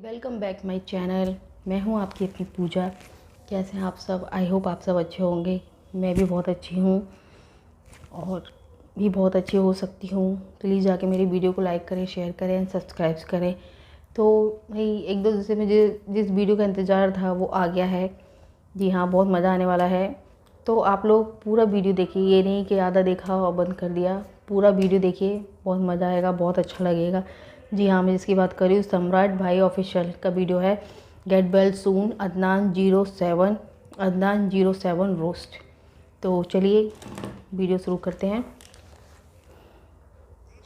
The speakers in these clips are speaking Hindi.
Welcome back my channel. मैं हूं आपकी अपनी पूजा। कैसे हैं आप सब? आई होप आप सब अच्छे होंगे। मैं भी बहुत अच्छी हूं और भी बहुत अच्छी हो सकती हूं। प्लीज़ जाके मेरी वीडियो को लाइक करें, शेयर करें एंड सब्सक्राइब करें। तो भाई एक दो दिन से मुझे जिस वीडियो का इंतज़ार था वो आ गया है। जी हाँ, बहुत मज़ा आने वाला है। तो आप लोग पूरा वीडियो देखिए, ये नहीं कि आधा देखा और बंद कर दिया। पूरा वीडियो देखिए, बहुत मज़ा आएगा, बहुत अच्छा लगेगा। जी हाँ, मैं जिसकी बात कर रही हूँ सम्राट भाई ऑफिशियल का वीडियो है। Get well soon Adnan 07 roast. तो चलिए वीडियो शुरू करते हैं।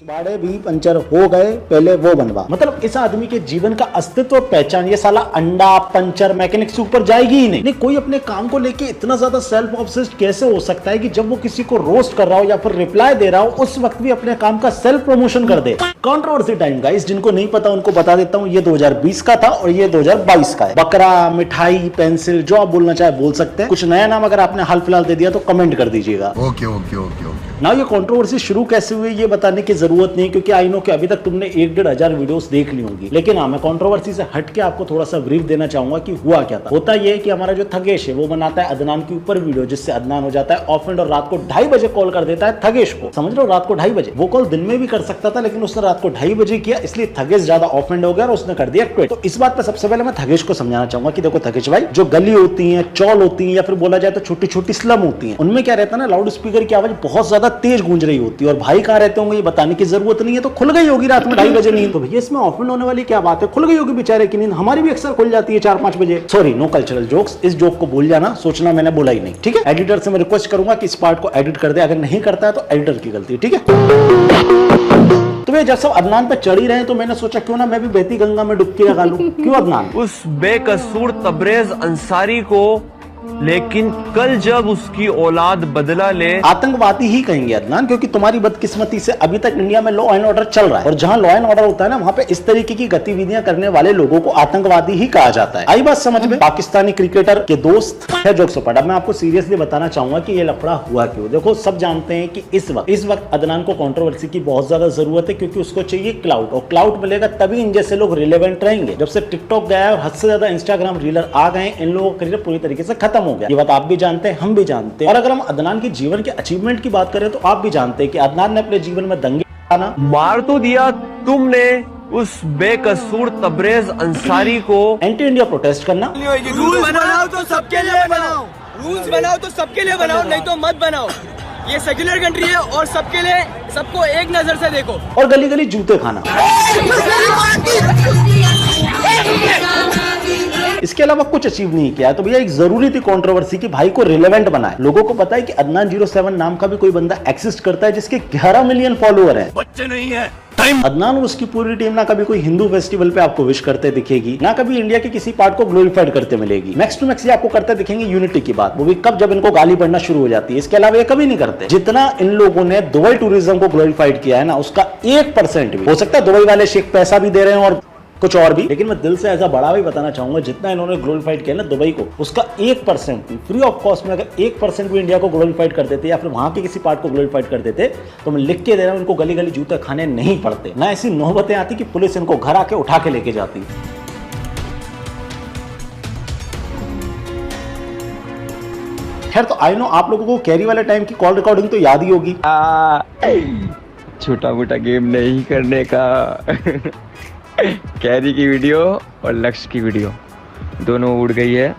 बाड़े भी पंचर हो गए, पहले वो बनवा। मतलब इस आदमी के जीवन का अस्तित्व पहचान ये साला अंडा पंचर मैकेनिक से ऊपर जाएगी ही नहीं। कोई अपने काम को लेके इतना ज्यादा सेल्फ ऑब्सेस्ड कैसे हो सकता है कि जब वो किसी को रोस्ट कर रहा हो या फिर रिप्लाई दे रहा हो उस वक्त भी अपने काम का सेल्फ प्रमोशन कर दे। कंट्रोवर्सी टाइम गाइस, जिनको नहीं पता उनको बता देता हूँ। ये 2020 का था और ये 2022 का है। बकरा, मिठाई, पेंसिल, जो आप बोलना चाहे बोल सकते हैं। कुछ नया नाम अगर आपने हाल फिलहाल दे दिया तो कमेंट कर दीजिएगा। Okay okay okay okay. ना ये कंट्रोवर्सी शुरू कैसे हुई ये बताने की जरूरत नहीं, क्योंकि आई नो कि अभी तक तुमने 1-1.5 वीडियोस देख ली होंगी। लेकिन हाँ, मैं कंट्रोवर्सी से हट के आपको थोड़ा सा ब्रीफ देना चाहूंगा कि हुआ क्या था। होता ये है कि हमारा जो थगेश है वो बनाता है अदनान के ऊपर वीडियो, जिससे अदनान हो जाता है ऑफेंड और रात को 2:30 बजे कॉल कर देता है थगेश को। समझ लो, रात को 2:30 बजे। वो कॉल दिन में भी कर सकता था लेकिन उसने रात को 2:30 बजे किया, इसलिए थगेश ज्यादा ऑफेंड हो गया और उसने कर दिया क्विट। तो इस बात पर सबसे पहले मैं थगेश को समझाना चाहूंगा कि देखो थगेश भाई, जो गली होती है, चौल होती है या फिर बोला जाए तो छोटी छोटी स्लम होती है, उनमें क्या रहता है ना, लाउड स्पीकर की आवाज बहुत ज्यादा तेज गूंज रही होती है। और भाई कहां रहते होंगे ये बताने की जरूरत नहीं है। तो खुल गई होगी रात में 2:30 बजे नींद। तो भैया इसमें ऑफेंड होने वाली क्या बात है? खुल गई होगी बेचारे की नींद। हमारी भी अक्सर खुल जाती है 4-5 बजे। Sorry, no cultural jokes. इस जोक को भूल जाना, सोचना मैंने बोला ही नहीं, ठीक है। एडिटर से मैं रिक्वेस्ट करूंगा कि इस पार्ट को एडिट कर दे। अगर नहीं करता है तो एडिटर की गलती, ठीक है। तो वे जब सब अदनान पे चढ़ी रहे तो मैंने सोचा क्यों ना मैं भी बहती गंगा में डुबकी लगा लूं। क्यों अदनान? उस बेकसूर तबरेज अंसारी को, लेकिन कल जब उसकी औलाद बदला ले। आतंकवादी ही कहेंगे अदनान, क्योंकि तुम्हारी बदकिस्मती से अभी तक इंडिया में लॉ एंड ऑर्डर चल रहा है और जहां लॉ एंड ऑर्डर होता है ना वहां पे इस तरीके की गतिविधियां करने वाले लोगों को आतंकवादी ही कहा जाता है। आई बात समझ में? पाकिस्तानी क्रिकेटर के दोस्त है जोक्स अपार्ट। अब मैं आपको सीरियसली बताना चाहूंगा कि ये लफड़ा हुआ क्यों। देखो, सब जानते हैं कि इस वक्त अदनान को कंट्रोवर्सी की बहुत ज्यादा जरूरत है, क्योंकि उसको चाहिए क्लाउड, और क्लाउड मिलेगा तभी इन जैसे लोग रिलेवेंट रहेंगे। जब से टिकटॉक गया है और हद से ज्यादा इंस्टाग्राम रीलर आ गए, इन लोगों का करियर पूरी तरीके से खत्म हो गया। ये बात आप भी जानते हैं, हम भी जानते हैं। और अगर हम अदनान के जीवन के अचीवमेंट की बात करें तो आप भी जानते हैं कि अदनान ने अपने जीवन में दंगे मार तो दिया तुमने उस बेकसूर तबरेज अंसारी को। एंटी इंडिया प्रोटेस्ट करना। रूल बनाओ तो सबके लिए बनाओ, रूल्स बनाओ तो सबके लिए बनाओ, नहीं तो मत बनाओ। ये सेक्युलर कंट्री है और सबके लिए, सबको एक नजर से देखो। और गली गली जूते खाना। इसके अलावा कुछ अचीव नहीं किया। तो भैया एक जरूरी थी कंट्रोवर्सी की भाई को रिलेवेंट बनाए। लोगों को पता है कि अदनान 07 नाम का भी कोई बंदा एक्सिस्ट करता है जिसके 11 मिलियन फॉलोअर हैं। बच्चे नहीं है। अदनान और उसकी पूरी टीम ना कभी कोई हिंदू फेस्टिवल पे आपको विश करते दिखेगी, ना कभी इंडिया के किसी पार्ट को ग्लोरीफाइड करते मिलेगी। मैक्स टू मैक्स ये आपको करते दिखेंगे यूनिटी की बात, वो भी कब? जब इनको गाली पड़ना शुरू हो जाती है। इसके अलावा ये कभी नहीं करते। जितना इन लोगों ने दुबई टूरिज्म को ग्लोरीफाइड किया है ना, उसका 1% भी हो सकता है दुबई वाले शेख पैसा भी दे रहे हैं और कुछ और भी, लेकिन मैं दिल से ऐसा बड़ा भी बताना चाहूंगा, जितना इन्होंने ग्लोरीफाइड किया ना दुबई को, उसका 1% भी फ्री ऑफ कॉस्ट में अगर 1% भी इंडिया को ग्लोरीफाइड कर देते या फिर वहां के किसी पार्ट को ग्लोरीफाइड कर देते तो मैं लिख के दे रहा हूं, इनको गली गली जूते खाने नहीं पड़ते। ना ऐसी नौबतें आती कि पुलिस इनको घर आके उठा के लेके जाती। खैर, तो आई नो आप लोगों को कैरी वाले टाइम की कॉल रिकॉर्डिंग तो याद ही होगी। छोटा मोटा गेम नहीं करने का। कैरी की वीडियो और लक्ष्य की वीडियो दोनों उड़ गई है।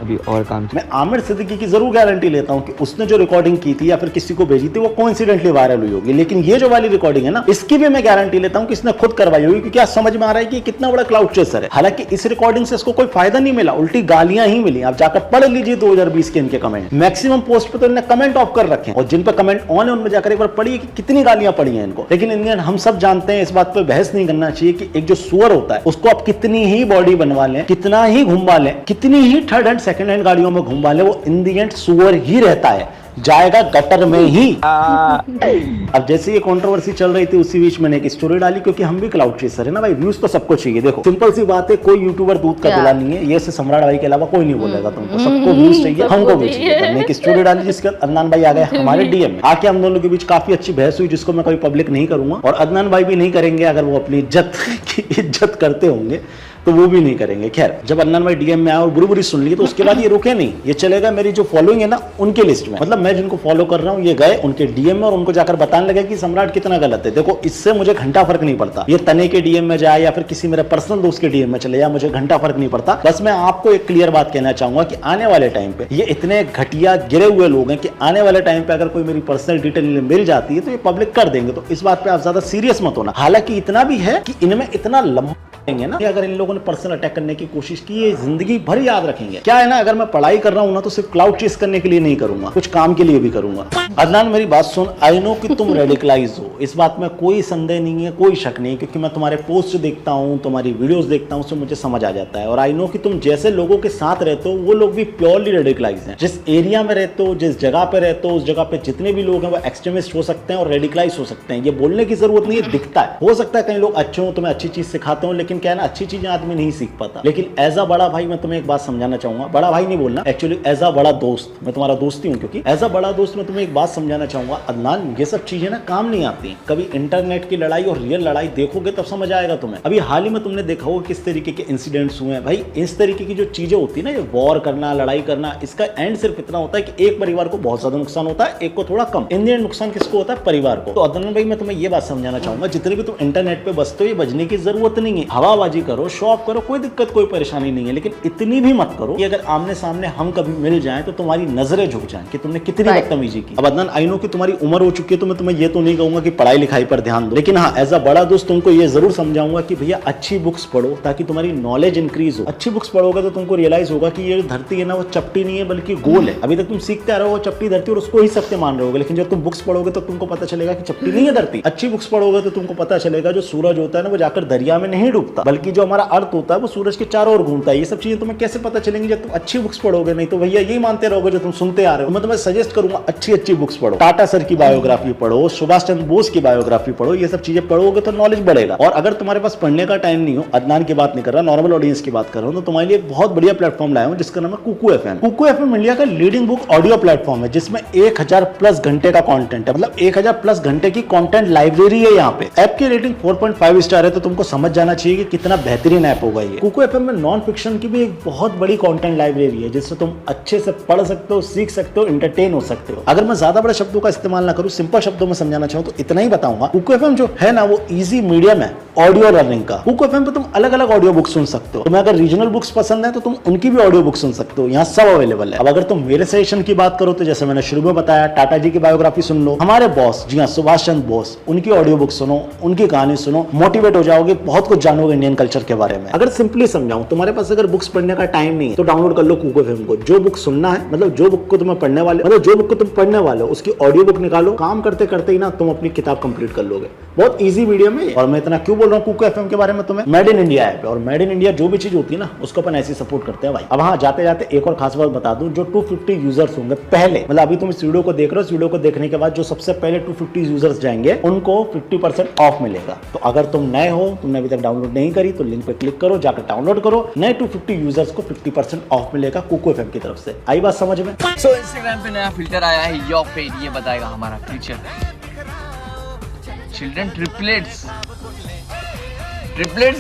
अभी और काम। मैं आमिर सिद्दीकी की जरूर गारंटी लेता हूं कि उसने जो रिकॉर्डिंग की थी या फिर किसी को भेजी थी वो कोइंसिडेंटली वायरल हुई होगी, लेकिन ये जो वाली रिकॉर्डिंग है ना, इसकी भी मैं गारंटी लेता हूं कि इसने खुद करवाई होगी, क्योंकि आज समझ में आ रहा है कि कितना बड़ा क्लाउड चेसर है। हालांकि इस रिकॉर्डिंग से इसको कोई फायदा नहीं मिला, उल्टी गालियां ही मिली। आप जाकर पढ़ लीजिए 2020 के इनके कमेंट। मैक्सिमम पोस्ट पे तो इन्होंने कमेंट ऑफ कर रखे हैं और जिन पे कमेंट ऑन है उनमें जाकर एक बार पढ़िए कि कितनी गालियां पड़ी हैं इनको। लेकिन इंडियन हम सब जानते हैं, इस बात पर बहस नहीं करना चाहिए कि एक जो सुअर होता है उसको आप कितनी ही बॉडी बनवा लें, कितना ही घुमा लें, कितनी ही थर्ड हैंड सेकंड हैंड गाड़ियों में घुमा ले, वो इन दी एंड सुअर ही रहता है, जाएगा गटर में ही। अब जैसे ये कंट्रोवर्सी चल रही थी उसी बीच मैंने एक स्टोरी डाली, क्योंकि हम भी क्लाउड चेसर है ना भाई, व्यूज तो सबको चाहिए। देखो सिंपल सी बात है, कोई यूट्यूबर दूध का दूल्हा नहीं है, ये से सम्राट भाई के अलावा कोई नहीं बोलेगा तुमको। सबको व्यूज चाहिए, हमको भी चाहिए। हमने एक स्टोरी डाली जिसके अदनान भाई आ गए हमारे डीएम में। आके हम दोनों के बीच काफी अच्छी बहस हुई, जिसको मैं कभी पब्लिक नहीं करूंगा और अदनान भाई भी नहीं करेंगे अगर वो अपनी इज्जत की इज्जत करते होंगे। तो वो भी नहीं करेंगे। खैर, जब अदनान भाई डीएम में आए और बुरी बुरी सुन ली तो उसके बाद ये रुके नहीं, ये चले गए मेरी जो फॉलोइंग है ना उनके लिस्ट में, मतलब मैं जिनको फॉलो कर रहा हूँ ये गए उनके डीएम में और उनको जाकर बताने लगे कि सम्राट कितना गलत है। देखो इससे मुझे घंटा फर्क नहीं पड़ता, ये तने के डीएम में जाए या फिर किसी मेरे पर्सनल दोस्त के डीएम में चले जाए, मुझे घंटा फर्क नहीं पड़ता। बस मैं आपको एक क्लियर बात कहना चाहूंगा कि आने वाले टाइम पे ये इतने घटिया गिरे हुए लोग हैं कि आने वाले टाइम पे अगर कोई मेरी पर्सनल डिटेल मिल जाती है तो ये पब्लिक कर देंगे। तो इस बात पे आप ज्यादा सीरियस मत होना। हालांकि इतना भी है कि इनमें इतना लंबा ना, अगर इन लोगों ने पर्सनल अटैक करने की कोशिश की ये जिंदगी भर याद रखेंगे। क्या है ना, अगर मैं पढ़ाई कर रहा हूं ना तो सिर्फ क्लाउड चेस करने के लिए नहीं करूंगा, कुछ काम के लिए भी करूंगा। अदनान मेरी बात सुन, आई नो कि तुम रेडिकलाइज हो, इस बात में कोई संदेह नहीं है, कोई शक नहीं, क्योंकि मैं तुम्हारे पोस्ट देखता हूं, तुम्हारी वीडियोस देखता हूं, उससे मुझे समझ आ जाता है। और आई नो कि तुम जैसे लोगों के साथ रहते हो वो लोग भी प्योरली रेडिकलाइज हैं। जिस एरिया में रहते हो, जिस जगह पे रहते हो, उस जगह पे जितने भी लोग हैं वो एक्सट्रीमिस्ट हो सकते हैं और रेडिकलाइज हो सकते हैं। ये बोलने की जरूरत नहीं है, दिखता है। हो सकता है कई लोग अच्छे हो, तुम्हें अच्छी चीज सिखाते हो, लेकिन क्या है ना, अच्छी चीजें आदमी नहीं सीख पाता। लेकिन एज अ बड़ा भाई मैं तुम्हें एक बात समझाना चाहूंगा, बड़ा भाई नहीं बोलना, एक्चुअली एज अ बड़ा दोस्त, मैं तुम्हारा दोस्त ही हूं, क्योंकि एज अ बड़ा दोस्त मैं तुम्हें एक बात समझाना चाहूंगा अदनान, ये सब चीजें ना काम नहीं आती। कभी इंटरनेट की लड़ाई और रियल लड़ाई देखोगे तब समझ आएगा तुम्हें। अभी हाल ही में तुमने देखा होगा किस तरीके के इंसिडेंट्स हुए हैं। भाई इस तरीके की जो चीजें होती है ना, ये वॉर करना, लड़ाई करना, इसका एंड सिर्फ इतना होता है कि एक परिवार को बहुत ज्यादा नुकसान होता है, एक को थोड़ा कम। इन द एंड नुकसान किसको होता है? परिवार को। तो अदनान भाई मैं तुम्हें ये बात समझाना चाहूंगा, जितने भी तुम इंटरनेट पे बसते हो ये बजने की जरूरत नहीं है। हवाबाजी करो, शो ऑफ करो, कोई दिक्कत कोई परेशानी नहीं है, लेकिन इतनी भी मत करो कि अगर आमने सामने हम कभी मिल जाएं तो तुम्हारी नजरें झुक जाएं कि तुमने कितनी बदतमीजी की। अब अदनान आई नो कि तुम्हारी उम्र हो चुकी है, तो मैं तुम्हें ये तो नहीं कहूंगा कि पढ़ाई लिखाई पर ध्यान दो, लेकिन हाँ एज अ बड़ा दोस्त तुमको ये जरूर समझाऊंगा कि भैया अच्छी बुक्स पढ़ो ताकि तुम्हारी नॉलेज इंक्रीज हो। अच्छी बुक्स पढ़ोगे तो तुमको रियलाइज होगा कि ये धरती है ना वो चपटी नहीं है बल्कि गोल है। अभी तक तुम सीखते आ रहे हो चपटी धरती और उसको ही सत्य मान रहे हो, लेकिन जब तुम बुक्स पढ़ोगे तो तुमको पता चलेगा कि चपटी नहीं है धरती। अच्छी बुक्स पढ़ोगे तो तुमको पता चलेगा जो सूरज होता है ना वो जाकर दरिया में नहीं डूबता, बल्कि जो हमारा अर्थ होता है वो सूरज के चारों ओर घूमता है। ये सब चीजें तुम्हें कैसे पता चलेंगी जब तुम अच्छी बुक्स पढ़ोगे, नहीं तो भैया यही मानते रहोगे जो तुम सुनते आ रहे हो। मैं तुम्हें सजेस्ट करूंगा अच्छी अच्छी बुक्स पढ़ो, टाटा सर की बायोग्राफी पढ़ो, सुभाष चंद्र बोस की बायोग्राफी पढ़ो, ये सब चीजें पढ़ोगे तो नॉलेज बढ़ेगा। और अगर तुम्हारे पास पढ़ने का टाइम नहीं हो, अदनान की बात नहीं कर रहा, नॉर्मल ऑडियंस की बात कर रहा हूं, तो तुम्हारे लिए एक बहुत बढ़िया प्लेटफॉर्म लाया हूं जिसका नाम है Kuku FM. Kuku FM India का लीडिंग बुक ऑडियो प्लेटफॉर्म है जिसमें 1000+ घंटे का कंटेंट है, मतलब 1000+ घंटे की कंटेंट लाइब्रेरी है। यहाँ पे ऐप की रेटिंग 4.5 स्टार है, तो तुमको समझ जाना चाहिए कि कितना बेहतरीन ऐप होगा ये। कुकू एफएम में नॉन फिक्शन की भी एक बहुत बड़ी कंटेंट लाइब्रेरी है जिससे तुम अच्छे से पढ़ सकते हो, सीख सकते हो, एंटरटेन हो सकते हो। अगर मैं ज्यादा बड़े शब्दों का इस्तेमाल ना करूं, सिंपल शब्दों में समझाना चाहूं तो इतना ही बताऊंगा। कुकू एफएम जो है ना वो इजी मीडियम है ऑडियो लर्निंग का। कुकू एफएम पे तुम अलग अलग ऑडियो बुक सुन सकते हो। तुम्हें अगर रीजनल बुक्स पसंद है तो तुम उनकी भी ऑडियो बुक सुन सकते हो, यहाँ सब अवेलेबल है। अब अगर तुम मेरे सजेशन की बात करो तो जैसे मैंने शुरू में बताया, टाटा जी की बायोग्राफी सुन लो, हमारे बॉस जी हाँ सुभाष चंद्र बोस, उनकी ऑडियो बुक सुनो, उनकी कहानी सुनो, मोटिवेट हो जाओगे, बहुत कुछ जानोगे इंडियन कल्चर के बारे में। अगर सिंपली समझाऊं, तुम्हारे पास अगर बुक्स पढ़ने का टाइम नहीं है तो डाउनलोड कर लो कुकू एफएम को। जो बुक सुनना है, मतलब जो बुक को तुम्हें पढ़ने वाले, मतलब जो बुक को तुम पढ़ने वाले हो उसकी ऑडियो बुक निकालो, काम करते करते ही ना तुम अपनी किताब कंप्लीट कर लोगे। बहुत इजी मीडियम है। और मैं इतना क्यों बोल रहा हूँ कुकू एफएम के बारे में तुम्हें, मेड इन इंडिया ऐप है और मेड इन इंडिया जो भी चीज होती है ना उसको अपन ऐसे सपोर्ट करते हैं भाई। अब हाँ जाते जाते एक और खास बात बता दूं, जो 250 यूजर्स होंगे पहले, मतलब अभी तुम इस वीडियो को देख रहे हो, इस वीडियो को देखने के बाद जो सबसे पहले 250 यूजर्स जाएंगे उनको 50% ऑफ मिलेगा। तो अगर तुम नए हो, तुमने अभी तक डाउनलोड नहीं करी तो लिंक पे क्लिक करो, जाकर डाउनलोड करो। नए 250 यूजर्स को 50% ऑफ मिलेगा कुकू एफएम की तरफ से। आई बात समझ में? सो इंस्टाग्राम पे नया फिल्टर आया है योर पेज, ये बताएगा हमारा फ्यूचर। चिल्ड्रन ट्रिपलेट्स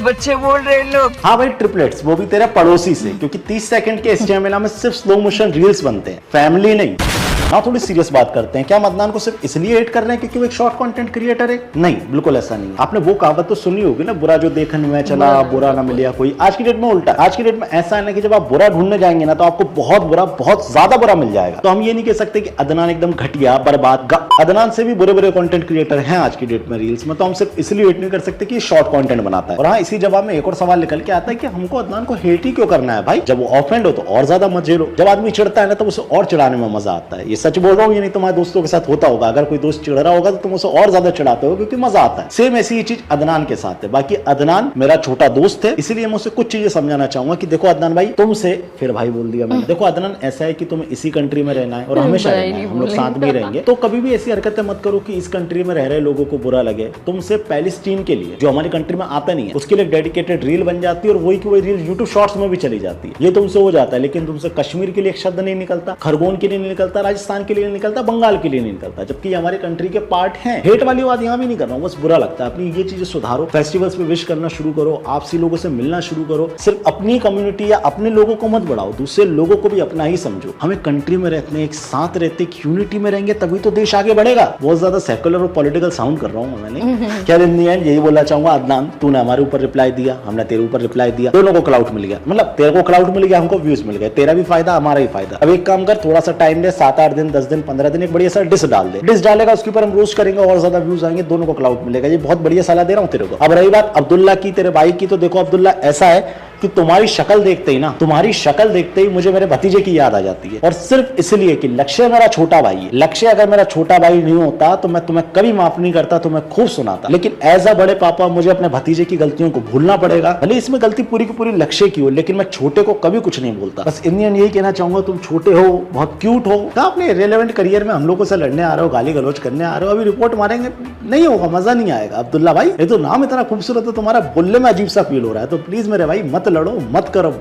बच्चे बोल रहे हैं लोग। हाँ भाई ट्रिपलेट्स, वो भी तेरे पड़ोसी से, क्योंकि 30 सेकंड के HTML में सिर्फ स्लो मोशन रील्स बनते हैं, फैमिली नहीं। ना थोड़ी सीरियस बात करते हैं, क्या अदनान को सिर्फ इसलिए हेट कर रहे हैं क्योंकि वो एक शॉर्ट कंटेंट क्रिएटर है? नहीं, बिल्कुल ऐसा नहीं है। आपने वो कहावत तो सुनी होगी ना, बुरा जो देखने में चला बुरा ना मिलिया कोई। आज की डेट में उल्टा, आज की डेट में ऐसा है ना कि जब आप बुरा ढूंढने जाएंगे ना तो आपको बहुत बुरा, बहुत ज्यादा बुरा मिल जाएगा। तो हम ये नहीं कह सकते कि अदनान एकदम घटिया बर्बाद, अदनान से भी बुरे बुरे कंटेंट क्रिएटर हैं आज की डेट में रील्स में। तो हम सिर्फ इसलिए हेट नहीं कर सकते कि शॉर्ट कंटेंट बनाता है। और हाँ, इसी जवाब में एक और सवाल निकल के आता है कि हमको अदनान को हेट ही क्यों करना है भाई? जब वो ऑफेंड हो तो और ज्यादा मजे लो, जब आदमी चिढ़ता है ना तो उसे और चिढ़ाने में मजा आता है। ये सच बोल रहा हूँ, ये नहीं तुम्हारे दोस्तों के साथ होता होगा। अगर कोई दोस्त चिढ़ रहा होगा तो तुम उसे और ज्यादा चिढ़ाते हो क्योंकि मजा आता है। सेम ऐसी ही चीज अदनान के साथ है। बाकी अदनान मेरा छोटा दोस्त है, इसलिए मैं उसे कुछ चीजें समझाना चाहूंगा कि देखो अदनान भाई, तुमसे फिर भाई बोल दिया मैंने। देखो अदनान, ऐसा है कि तुम्हें इसी कंट्री में रहना है और हमेशा रहना है, हम लोग साथ में रहेंगे। तो कभी भी ऐसी हरकतें मत करो कि इस कंट्री में रह रहे लोगों को बुरा लगे। तुमसे पैलेस्टीन के लिए, जो हमारी कंट्री में आता नहीं है, उसके लिए डेडिकेटेड रील बन जाती है और वही की वही रील यूट्यूब शॉर्ट्स में भी चली जाती है। ये तुमसे हो जाता है, लेकिन तुमसे कश्मीर के लिए एक शब्द नहीं निकलता, खरगोन के लिए नहीं निकलता, राजस्थान पाकिस्तान के लिए नहीं निकलता, बंगाल के लिए नहीं निकलता, जबकि ये हमारे कंट्री के पार्ट हैं। हेट वाली बात यहाँ भी नहीं कर रहा हूँ, बस बुरा लगता है। अपनी ये चीजें सुधारो, फेस्टिवल्स पे विश करना शुरू करो, आपसी लोगों से मिलना शुरू करो। सिर्फ अपनी कम्युनिटी या अपने लोगों को मत बढ़ाओ, दूसरे लोगों को भी अपना ही समझो। हमें कंट्री में रहते, एक साथ रहते, यूनिटी में रहेंगे तभी तो देश आगे बढ़ेगा। बहुत ज्यादा सेकुलर और पॉलिटिकल साउंड कर रहा हूँ मैंने। क्या इन दी एंड यही बोलना चाहूंगा, अदनान तूने हमारे ऊपर रिप्लाई दिया, हमने तेरे ऊपर रिप्लाई दिया, दोनों को क्लाउड मिल गया। मतलब तेरे को क्लाउड मिल गया, हमको व्यूज मिल गए, तेरा भी फायदा हमारा ही फायदा। अब एक काम कर, थोड़ा सा टाइम दे, 7-8 दिन 10 दिन 15 दिन, एक बढ़िया सा डिस डाल दे। डिस डालेगा, उसके ऊपर हम रोस्ट करेंगे और ज्यादा व्यूज आएंगे, दोनों को क्लाउड मिलेगा। ये बहुत बढ़िया सलाह दे रहा हूँ तेरे को। अब रही बात अब्दुल्ला की, तेरे भाई की, तो देखो अब्दुल्ला ऐसा है कि तुम्हारी शक्ल देखते ही ना, तुम्हारी शक्ल देखते ही मुझे मेरे भतीजे की याद आ जाती है। और सिर्फ इसलिए कि लक्ष्य मेरा छोटा भाई है। लक्ष्य अगर मेरा छोटा भाई नहीं होता तो मैं तुम्हें कभी माफ नहीं करता, तुम्हें खूब सुनाता। लेकिन एज अ बड़े पापा मुझे अपने भतीजे की गलतियों को भूलना पड़ेगा। भले इसमें गलती पूरी की पूरी लक्ष्य की हो, लेकिन मैं छोटे को कभी कुछ नहीं बोलता। बस इंडियन यही कहना चाहूंगा, तुम छोटे हो, बहुत क्यूट हो, अपने रेलेवेंट करियर में हम लोगों से लड़ने आ रहे हो, गाली गलौज करने आ रहे हो, अभी रिपोर्ट मारेंगे, नहीं होगा, मजा नहीं आएगा। अब्दुल्ला भाई, ये तो नाम इतना खूबसूरत है, तुम्हारा बोलने में अजीब सा फील हो रहा है, तो प्लीज मेरे भाई मत लड़ो, मत करो।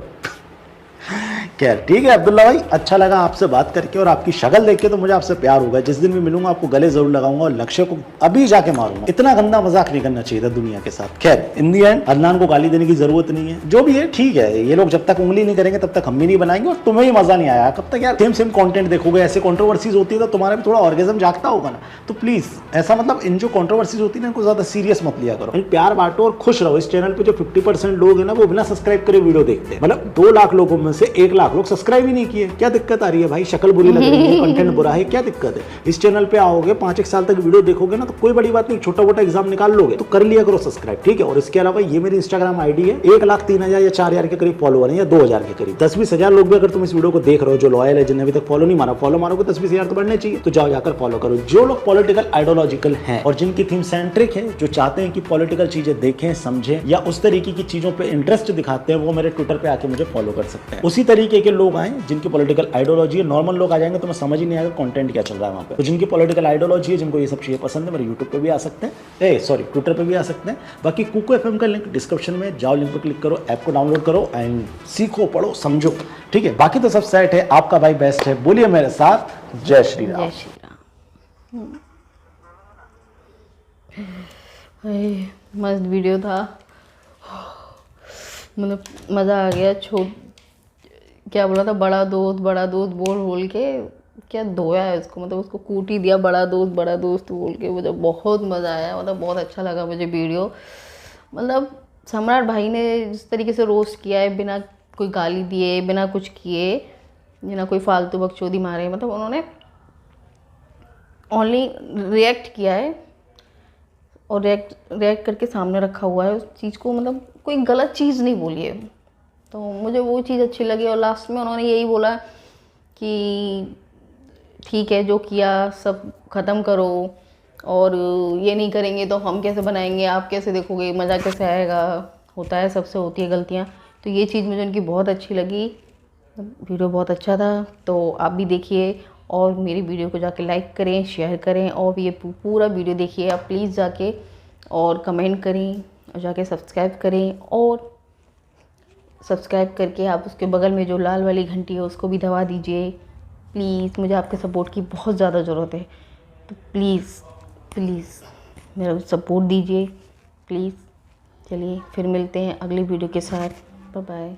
खैर ठीक है अब्दुल्ला भाई, अच्छा लगा आपसे बात करके और आपकी शक्ल देख के तो मुझे आपसे प्यार होगा। जिस दिन भी मिलूंगा आपको गले जरूर लगाऊंगा और लक्ष्य को अभी जाके मारूंगा। इतना गंदा मजाक नहीं करना चाहिए था दुनिया के साथ। खैर इन दी एंड अदनान को गाली देने की जरूरत नहीं है, जो भी है ठीक है। ये लोग जब तक उंगली नहीं करेंगे तब तक हम भी नहीं बनाएंगे और तुम्हें ही मजा नहीं आया। कब तक यार सेम कंटेंट देखोगे? ऐसे कंट्रोवर्सीज होती है तो तुम्हारा भी थोड़ा ऑर्गेजम जागता होगा ना। तो प्लीज ऐसा मतलब इन जो कंट्रोवर्सीज होती है ना, इनको ज्यादा सीरियस मत लिया करो। प्यार बांटो और खुश रहो। इस चैनल पे जो 50% लोग हैं ना, वो बिना सब्सक्राइब करे वीडियो देखते हैं। मतलब 2 लाख लोगों में से 1 लाख लोग सब्सक्राइब ही नहीं किए। क्या दिक्कत आ रही है भाई? शक्ल बुरी लग रही है, कंटेंट बुरा है, क्या दिक्कत है? इस चैनल पे आओगे, 5-1 साल तक वीडियो देखोगे ना, तो कोई बड़ी बात नहीं, छोटा मोटा एग्जाम निकाल लोगे तो कर लिया करो सब्सक्राइब, ठीक है। और इसके अलावा ये मेरी इंस्टाग्राम आईडी है, 1,03,000 या 4,000 के करीब फॉलोअर है, या 2,000 के करीब। 10-20 हजार लोग भी अगर तुम इस वीडियो को देख रहे हो जो लॉयल है, जिन्हें अभी तक फॉलो नहीं मारा, फॉलो मारोगे 10-20 हजार तो बढ़ने चाहिए। तो जाओ जाकर फॉलो करो। जो लोग पॉलिटिकल आइडियोलॉजिकल हैं और जिनकी थीम सेंट्रिक है, जो चाहते हैं कि पॉलिटिकल चीजें देखें, समझें या उस तरीके की चीजों पे इंटरेस्ट दिखाते हैं, वो मेरे ट्विटर पे आके मुझे फॉलो कर सकते हैं। उसी तरीके के लोग आए जिनकी पॉलिटिकल आइडियोलॉजी है। नॉर्मल लोग आ जाएंगे तो मैं समझ ही नहीं आएगा कंटेंट क्या चल रहा है वहाँ पे। तो जिनकी पॉलिटिकल आइडियोलॉजी है, जिनको ये सब चीजें पसंद है, मेरे यूट्यूब पे भी आ सकते हैं, ट्विटर पे भी आ सकते हैं। बाकी कुको एफएम का लिंक डिस्क्रिप्शन में, जाओ लिंक पर क्लिक करो, ऐप को डाउनलोड करो एंड सीखो, पढ़ो, समझो, ठीक है। बाकी तो सब सेट है, आपका भाई बेस्ट है। बोलिए मेरे साथ, जय श्री राम। जय श्री राम। मस्त वीडियो था, मतलब मज़ा आ गया। क्या बोला था, बड़ा दोस्त बोल के क्या धोया है उसको, मतलब उसको कूट ही दिया, बड़ा दोस्त बोल के। मुझे बहुत मज़ा आया, मतलब बहुत अच्छा लगा मुझे वीडियो। मतलब सम्राट भाई ने जिस तरीके से रोस्ट किया है, बिना कोई गाली दिए, बिना कुछ किए, बिना कोई फालतू बकचोदी मारे, मतलब उन्होंने ओनली रिएक्ट किया है और रिएक्ट करके सामने रखा हुआ है उस चीज़ को, मतलब कोई गलत चीज़ नहीं बोली है। तो मुझे वो चीज़ अच्छी लगी। और लास्ट में उन्होंने यही बोला कि ठीक है, जो किया सब ख़त्म करो, और ये नहीं करेंगे तो हम कैसे बनाएंगे, आप कैसे देखोगे, मज़ा कैसे आएगा। होता है, सबसे होती है गलतियाँ। तो ये चीज़ मुझे उनकी बहुत अच्छी लगी। वीडियो बहुत अच्छा था, तो आप भी देखिए और मेरी वीडियो को जाके लाइक करें, शेयर करें, और ये पूरा वीडियो देखिए आप प्लीज़ जाके, और कमेंट करें और जाके सब्सक्राइब करें। और सब्सक्राइब करके आप उसके बगल में जो लाल वाली घंटी है उसको भी दबा दीजिए प्लीज़। मुझे आपके सपोर्ट की बहुत ज़्यादा ज़रूरत है, तो प्लीज़ मेरा सपोर्ट दीजिए प्लीज़। चलिए फिर मिलते हैं अगली वीडियो के साथ। Bye bye.